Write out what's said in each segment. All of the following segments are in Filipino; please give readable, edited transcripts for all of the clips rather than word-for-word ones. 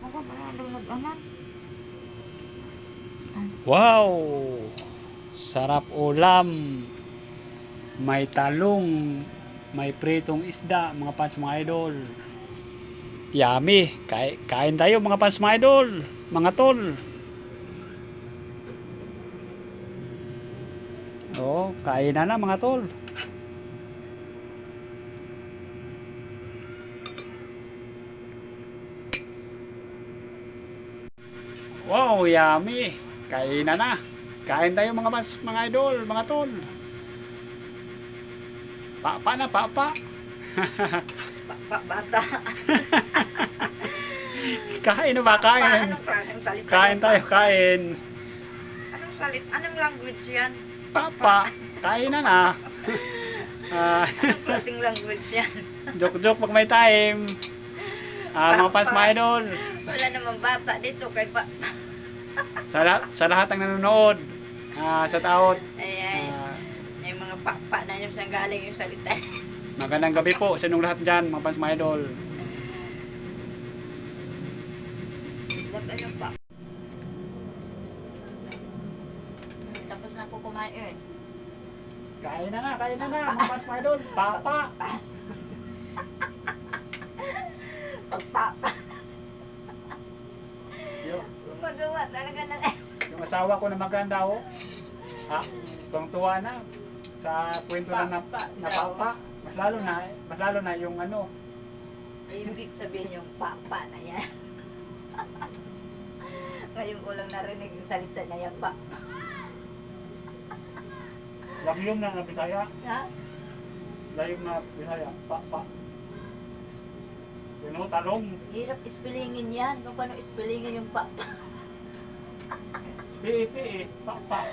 Ako pa na nag-anan. Wow! Sarap ulam. May talong, may pritong isda, mga pans mga idol. Yummy. Kain tayo mga pans mga idol, mga tol. Oh, kain na mga tol. Wow, yummy. Kain na. Kain tayo mga pans mga idol, mga tol. Papa na, papa. Bata. Kain na ba? Kain. Anong klaseng salita? Kain tayo, kain. Anong salit? Anong language yan? Papa, kain na. Anong klaseng language yan? Joke-joke pag may time. Mga fans mga idol. Wala namang bata dito kay pa. Sa lahat ng nanonood. Sa taot. Ay, yung mga papa na yung saan galing yung salita. Magandang gabi po sa inyong lahat dyan, mga fans mga idol. Ba't ano pa? Tapos na po kumain. Kain na, mga fans mga idol. Papa. Pagpapa. Yo, Gumagawa talaga ng... yung asawa ko na maganda oh. Tuwang-tuwa na sa kwento na papa. Mas lalo na yung ano. Ibig sabihin yung papa na yan. Ngayon ko lang narinig yung salita na yan, pa. Lagyom na Bisaya. Ha? Lagyom na Bisaya. Papa. You know, talong. Hirap ispilingin yan. Kung paano ispilingin yung papa. P.E. Papa.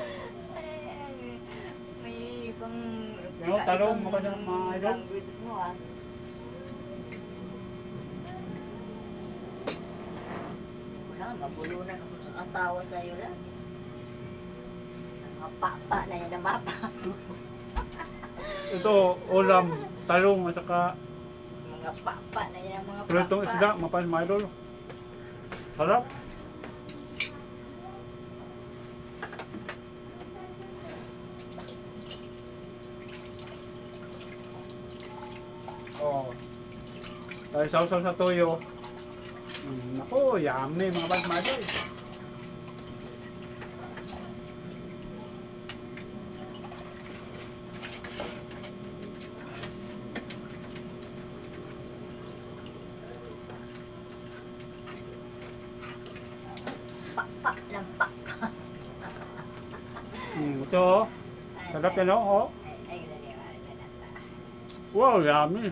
May ibang... Yung talong mo kasi mga idol. Language mo, ah. Wala, mabulunan ako ang tawa sa'yo lang. Mga papa na yan, na mapa. Ito, ulam, talong, at saka Mga papa na yan, mga papa. pritong isda, mapan mga idol. Sarap. Oh. Tayo sausaw sa toyo. Naku, yummy mga pans mga idol. Papa ng papa. Ito, sarap yan oh. Ay, ganyan, ganyan. Wow, yummy.